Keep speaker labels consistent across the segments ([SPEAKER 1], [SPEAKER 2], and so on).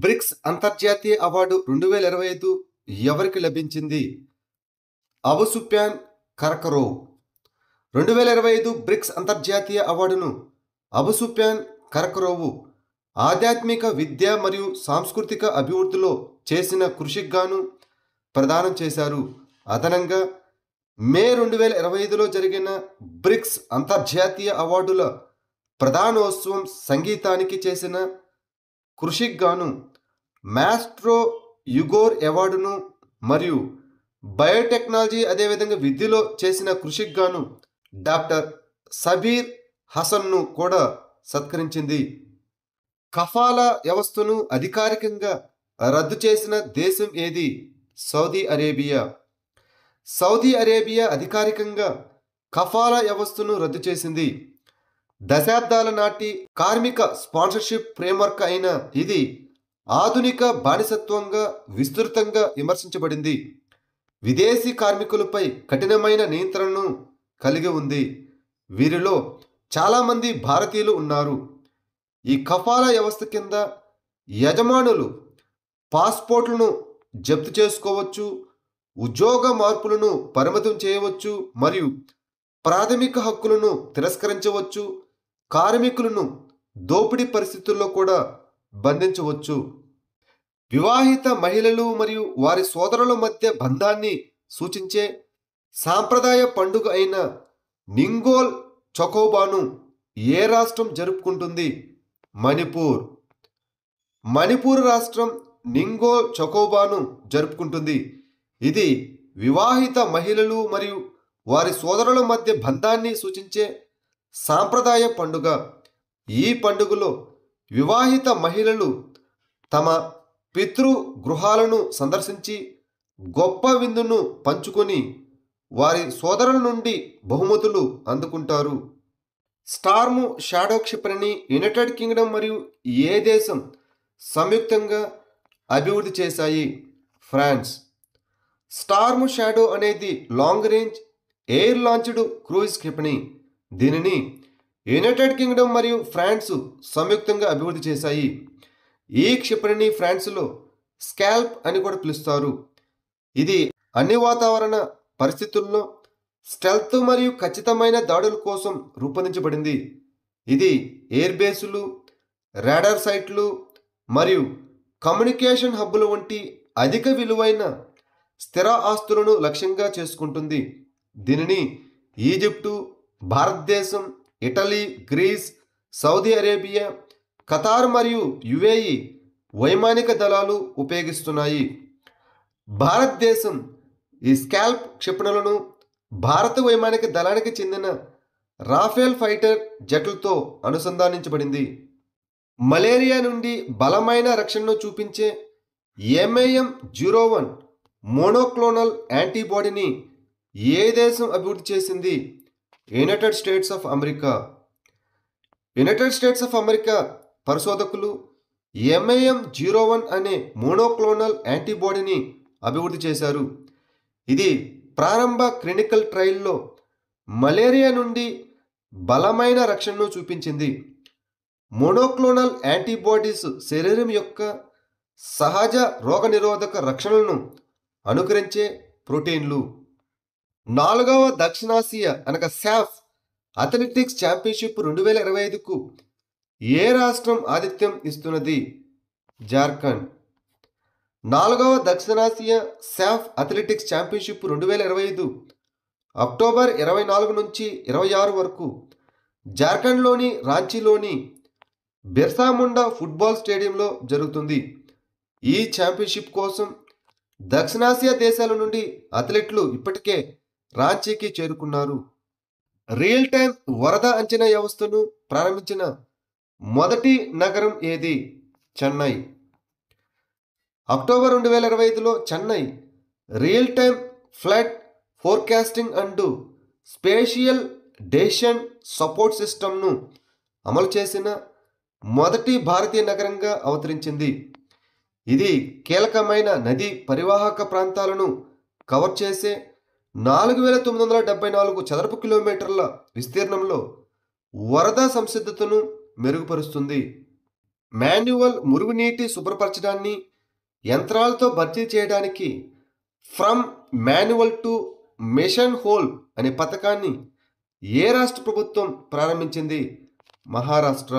[SPEAKER 1] Bricks అంతర్జాతీయ award 2025 ఎవరికి లభించింది? అబు సుఫియాన్ కరకరోవ్ 2025 బ్రిక్స్ అంతర్జాతీయ అవార్డును అబు సుఫియాన్ కరకరోవ్ ఆధ్యాత్మిక విద్య మరియు సాంస్కృతిక అభివృద్ధిలో చేసిన కృషికి గాను ప్రదానం చేశారు. అదనంగా మే 2025లో జరిగిన బ్రిక్స్ అంతర్జాతీయ అవార్డుల ప్రధానోత్సవం సంగీతానికి చేసిన కృషికి గాను మాస్ట్రో యుగోర్ అవార్డును మరియు బయోటెక్నాలజీ అదేవిధంగా విద్యలో చేసిన కృషికి గాను డాక్టర్ సబీర్ హసన్ను కూడా సత్కరించింది. కఫాలా వ్యవస్థను అధికారికంగా రద్దు చేసిన దేశం ఏది? Saudi Arabia. సౌదీ అరేబియా అధికారికంగా కఫాలా వ్యవస్థను రద్దు చేసింది. దశాబ్దాల నాటి కార్మిక స్పాన్సర్షిప్ ఫ్రేమ్వర్క్ అయిన ఇది ఆధునిక బానిసత్వంగా విస్తృతంగా విమర్శించబడింది. విదేశీ కార్మికులపై కఠినమైన నియంత్రణను కలిగి ఉంది. వీరిలో చాలామంది భారతీయులు ఉన్నారు. ఈ కఫాలా వ్యవస్థ కింద యజమానులు పాస్పోర్ట్లను జప్తు చేసుకోవచ్చు, ఉద్యోగ మార్పులను పరిమితం చేయవచ్చు మరియు ప్రాథమిక హక్కులను తిరస్కరించవచ్చు. కార్మికులను దోపిడీ పరిస్థితుల్లో కూడా బంధించవచ్చు. వివాహిత మహిళలు మరియు వారి సోదరుల మధ్య బంధాన్ని సూచించే సాంప్రదాయ పండుగ అయిన నింగోల్ చకోబాను ఏ రాష్ట్రం జరుపుకుంటుంది? మణిపూర్. మణిపూర్ రాష్ట్రం నింగోల్ చకోబాను జరుపుకుంటుంది. ఇది వివాహిత మహిళలు మరియు వారి సోదరుల మధ్య బంధాన్ని సూచించే సాంప్రదాయ పండుగ. ఈ పండుగలో వివాహిత మహిళలు తమ పితృగృహాలను సందర్శించి గొప్ప విందును పంచుకొని వారి సోదరుల నుండి బహుమతులు అందుకుంటారు. స్టార్మ్ షాడో క్షిపణిని యునైటెడ్ కింగ్డమ్ మరియు ఏ దేశం సంయుక్తంగా అభివృద్ధి చేశాయి? ఫ్రాన్స్. స్టార్మ్ షాడో అనేది long range air launched cruise క్షిపణి. దీనిని యునైటెడ్ కింగ్డమ్ మరియు ఫ్రాన్స్ సంయుక్తంగా అభివృద్ధి చేశాయి. ఈ క్షిపణిని ఫ్రాన్స్లో స్కాల్ప్ అని కూడా పిలుస్తారు. ఇది అన్ని వాతావరణ పరిస్థితుల్లో స్టెల్త్ మరియు ఖచ్చితమైన దాడుల కోసం రూపొందించబడింది. ఇది ఎయిర్ బేసులు, రాడార్ సైట్లు మరియు కమ్యూనికేషన్ హబ్బుల వంటి అధిక విలువైన స్థిర ఆస్తులను లక్ష్యంగా చేసుకుంటుంది. దీనిని ఈజిప్టు, భారతదేశం, Italy, Greece, Saudi Arabia, Qatar మరియు యుఏఈ వైమానిక దళాలు ఉపయోగిస్తున్నాయి. భారతదేశం ఈ స్కాల్ప్ క్షిపణులను భారత వైమానిక దళానికి చెందిన రాఫెల్ ఫైటర్ జెట్లతో అనుసంధానించబడింది. మలేరియా నుండి బలమైన రక్షణను చూపించే MAM-01 మోనోక్లోనల్ యాంటీబాడీని ఏ దేశం అభివృద్ధి చేసింది? United states of America. United states of America పరిశోధకులు MAM-01 అనే మోనోక్లోనల్ యాంటీబాడీని అభివృద్ధి చేశారు. ఇది ప్రారంభ క్లినికల్ ట్రయల్లో మలేరియా నుండి బలమైన రక్షణను చూపించింది. మోనోక్లోనల్ యాంటీబాడీస్ శరీరం యొక్క సహజ రోగనిరోధక రక్షణలను అనుకరించే ప్రోటీన్లు. 4వ దక్షిణాసియా అనగా సాఫ్ అథ్లెటిక్స్ ఛాంపియన్షిప్ 2025కు ఏ రాష్ట్రం ఆతిథ్యం ఇస్తున్నది? జార్ఖండ్. 4వ దక్షిణాసియా సాఫ్ అథ్లెటిక్స్ ఛాంపియన్షిప్ 2025 అక్టోబర్ 24 నుంచి 26 వరకు జార్ఖండ్లోని రాంచీలోని బిర్సా ముండా ఫుట్బాల్ స్టేడియంలో జరుగుతుంది. ఈ ఛాంపియన్షిప్ కోసం దక్షిణాసియా దేశాల నుండి అథ్లెట్లు ఇప్పటికే రాంచీకి చేరుకున్నారు. రియల్ టైమ్ వరద అంచనా వ్యవస్థను ప్రారంభించిన మొదటి నగరం ఏది? చెన్నై. అక్టోబర్ 2025లో Chennai real time flood forecasting and spatial decision support సిస్టమ్ను అమలు చేసిన మొదటి భారతీయ నగరంగా అవతరించింది. ఇది కీలకమైన నదీ పరివాహక ప్రాంతాలను కవర్ చేసే 4974 చదరపు కిలోమీటర్ల విస్తీర్ణంలో వరద సంసిద్ధతను మెరుగుపరుస్తుంది. మాన్యువల్ మురుగునీటి శుభ్రపరచడాన్ని యంత్రాలతో భర్తీ చేయడానికి from manual to machine whole అనే పథకాన్ని ఏ రాష్ట్ర ప్రభుత్వం ప్రారంభించింది? మహారాష్ట్ర.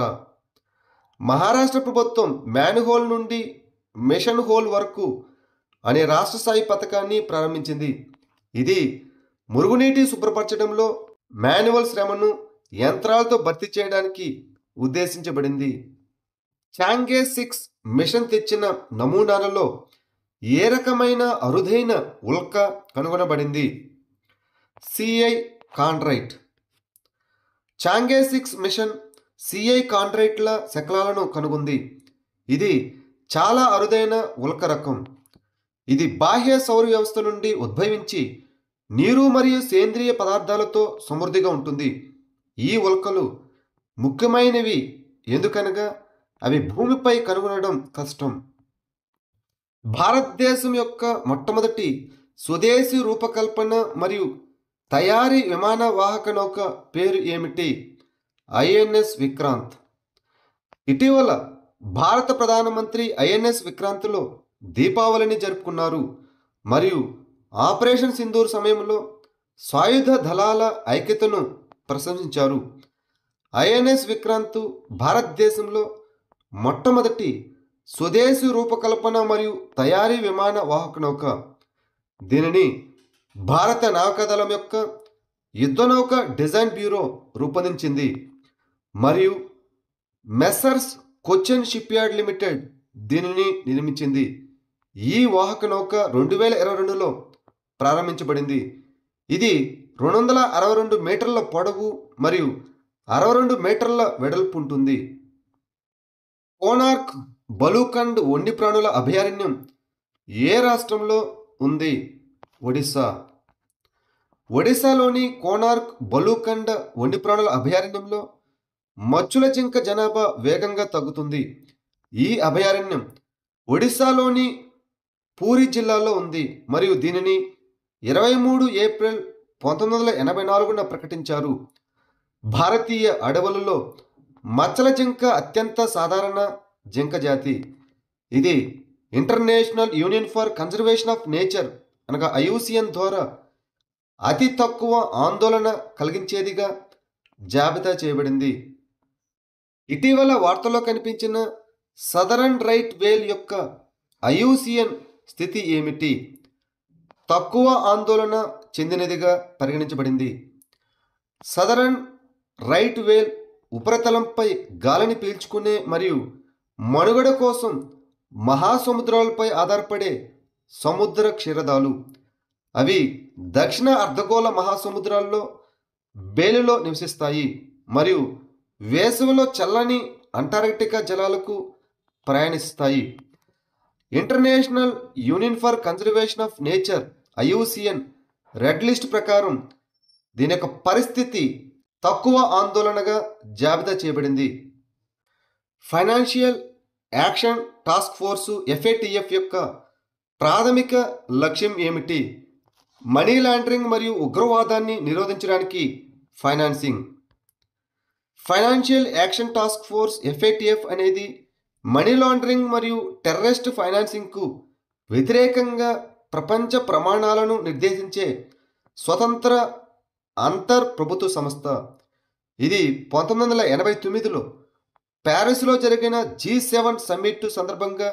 [SPEAKER 1] మహారాష్ట్ర ప్రభుత్వం మ్యాన్హోల్ నుండి మెషిన్ హోల్ వరకు అనే రాష్ట్ర స్థాయి పథకాన్ని ప్రారంభించింది. ఇది మురుగునీటి శుభ్రపరచడంలో మాన్యువల్ శ్రమను యంత్రాలతో భర్తీ చేయడానికి ఉద్దేశించబడింది. చాంగే 6 మిషన్ తెచ్చిన నమూనాలలో ఏ రకమైన అరుదైన ఉల్క కనుగొనబడింది? సిఐ కాండ్రైట్. చాంగే 6 మిషన్ సిఐ కాండ్రైట్ల శకలాలను కనుగొంది. ఇది చాలా అరుదైన ఉల్క రకం. ఇది బాహ్య సౌర వ్యవస్థ నుండి ఉద్భవించి నీరు మరియు సేంద్రియ పదార్థాలతో సమృద్ధిగా ఉంటుంది. ఈ ఉల్కలు ముఖ్యమైనవి ఎందుకనగా అవి భూమిపై కనుగొనడం కష్టం. భారతదేశం యొక్క మొట్టమొదటి స్వదేశీ రూపకల్పన మరియు తయారీ విమాన వాహక నౌక పేరు ఏమిటి? ఐఎన్ఎస్ విక్రాంత్. ఇటీవల భారత ప్రధానమంత్రి ఐఎన్ఎస్ విక్రాంత్లో దీపావళిని జరుపుకున్నారు మరియు ఆపరేషన్ సింధూర్ సమయంలో సాయుధ దళాల ఐక్యతను ప్రశంసించారు. ఐఎన్ఎస్ విక్రాంత్ భారతదేశంలో మొట్టమొదటి స్వదేశీ రూపకల్పన మరియు తయారీ విమాన వాహక నౌక. దీనిని భారత నౌకాదళం యొక్క యుద్ధనౌక డిజైన్ బ్యూరో రూపొందించింది మరియు మెస్సర్స్ కొచ్చిన్ షిప్యార్డ్ లిమిటెడ్ దీనిని నిర్మించింది. ఈ వాహక నౌక 2022లో ప్రారంభించబడింది. ఇది 262 మీటర్ల పొడవు మరియు 62 మీటర్ల వెడల్పు ఉంటుంది. కోనార్క్ బలూకండ్ వన్యప్రాణుల అభయారణ్యం ఏ రాష్ట్రంలో ఉంది? ఒడిశా. ఒడిశాలోని కోనార్క్ బలూకండ వన్యప్రాణుల అభయారణ్యంలో మచ్చుల జింక జనాభా వేగంగా తగ్గుతుంది. ఈ అభయారణ్యం ఒడిశాలోని పూరి జిల్లాలో ఉంది మరియు దీనిని 23 ఏప్రిల్ 1984న ప్రకటించారు. భారతీయ అడవులలో మచ్చల జింక అత్యంత సాధారణ జింక జాతి. ఇది international union for conservation of nature అనగా IUCN ద్వారా అతి తక్కువ ఆందోళన కలిగించేదిగా జాబితా చేయబడింది. ఇటీవల వార్తల్లో కనిపించిన సదరన్ రైట్ వేల్ యొక్క IUCN స్థితి ఏమిటి? తక్కువ ఆందోళన చెందినదిగా పరిగణించబడింది. సదరన్ రైట్ వేల్ ఉపరితలంపై గాలిని పీల్చుకునే మరియు మనుగడ కోసం మహాసముద్రాలపై ఆధారపడే సముద్ర క్షీరదాలు. అవి దక్షిణ అర్ధగోళ మహాసముద్రాల్లో బేలులో నివసిస్తాయి మరియు వేసవిలో చల్లని అంటార్కిటికా జలాలకు ప్రయాణిస్తాయి. International union for conservation of nature IUCN red list ప్రకారం దీని యొక్క పరిస్థితి తక్కువ ఆందోళనగా జాబితా చేయబడింది. Financial action task force FATF యొక్క ప్రాథమిక లక్ష్యం ఏమిటి? మనీ లాండరింగ్ మరియు ఉగ్రవాదాన్ని నిరోధించడానికి financing. Financial action task force FATF అనేది మనీ లాండరింగ్ మరియు టెర్రరిస్ట్ ఫైనాన్సింగ్కు వ్యతిరేకంగా ప్రపంచ ప్రమాణాలను నిర్దేశించే స్వతంత్ర అంతర్ ప్రభుత్వ సంస్థ. ఇది 1989లో ప్యారిస్లో జరిగిన G7 సమ్మిట్ సందర్భంగా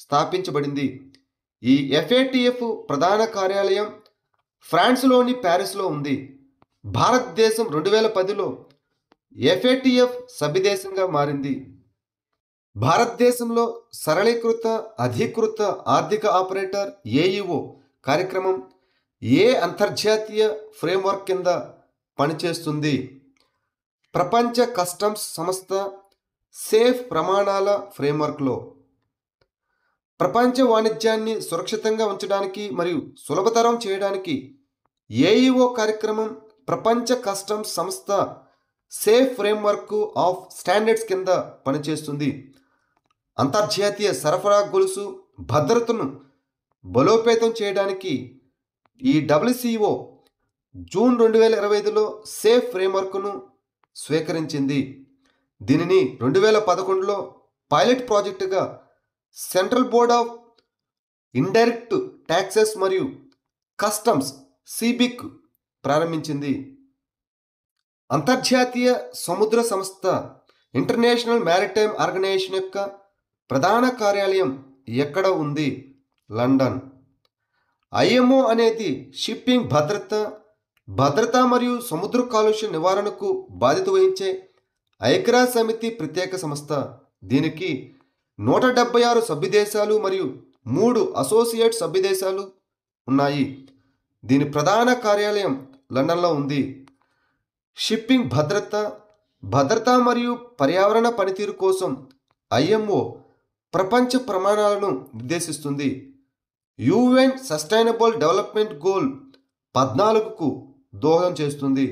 [SPEAKER 1] స్థాపించబడింది. ఈ FATF ప్రధాన కార్యాలయం ఫ్రాన్స్లోని ప్యారిస్లో ఉంది. భారతదేశం 2010లో FATF సభ్యదేశంగా మారింది. భారతదేశంలో సరళీకృత అధీకృత ఆర్థిక ఆపరేటర్ AEO కార్యక్రమం ఏ అంతర్జాతీయ ఫ్రేమ్వర్క్ కింద పనిచేస్తుంది? ప్రపంచ కస్టమ్స్ సంస్థ సేఫ్ ప్రమాణాల ఫ్రేమ్వర్క్లో. ప్రపంచ వాణిజ్యాన్ని సురక్షితంగా ఉంచడానికి మరియు సులభతరం చేయడానికి AEO కార్యక్రమం ప్రపంచ కస్టమ్స్ సంస్థ సేఫ్ ఫ్రేమ్వర్క్ ఆఫ్ స్టాండర్డ్స్ కింద పనిచేస్తుంది. అంతర్జాతీయ సరఫరా గొలుసు భద్రతను బలోపేతం చేయడానికి ఈ WCO జూన్ 2025లో సేఫ్ ఫ్రేమ్వర్క్ను స్వీకరించింది. దీనిని 2011లో పైలట్ ప్రాజెక్టుగా central board of indirect taxes మరియు కస్టమ్స్ సిబిక్ ప్రారంభించింది. అంతర్జాతీయ సముద్ర సంస్థ ఇంటర్నేషనల్ మ్యారిటైమ్ ఆర్గనైజేషన్ యొక్క ప్రధాన కార్యాలయం ఎక్కడ ఉంది? లండన్. ఐఎంఓ అనేది షిప్పింగ్ భద్రత మరియు సముద్ర కాలుష్య నివారణకు బాధ్యత వహించే ఐక్యరాజ్య సమితి ప్రత్యేక సంస్థ. దీనికి 176 సభ్యదేశాలు మరియు 3 అసోసియేట్ సభ్యదేశాలు ఉన్నాయి. దీని ప్రధాన కార్యాలయం లండన్లో ఉంది. షిప్పింగ్ భద్రత మరియు పర్యావరణ పనితీరు కోసం ఐఎంఓ ప్రపంచ ప్రమాణాలను నిర్దేశిస్తుంది. యుఎన్ సస్టైనబుల్ డెవలప్మెంట్ గోల్ 14కు దోహదం చేస్తుంది.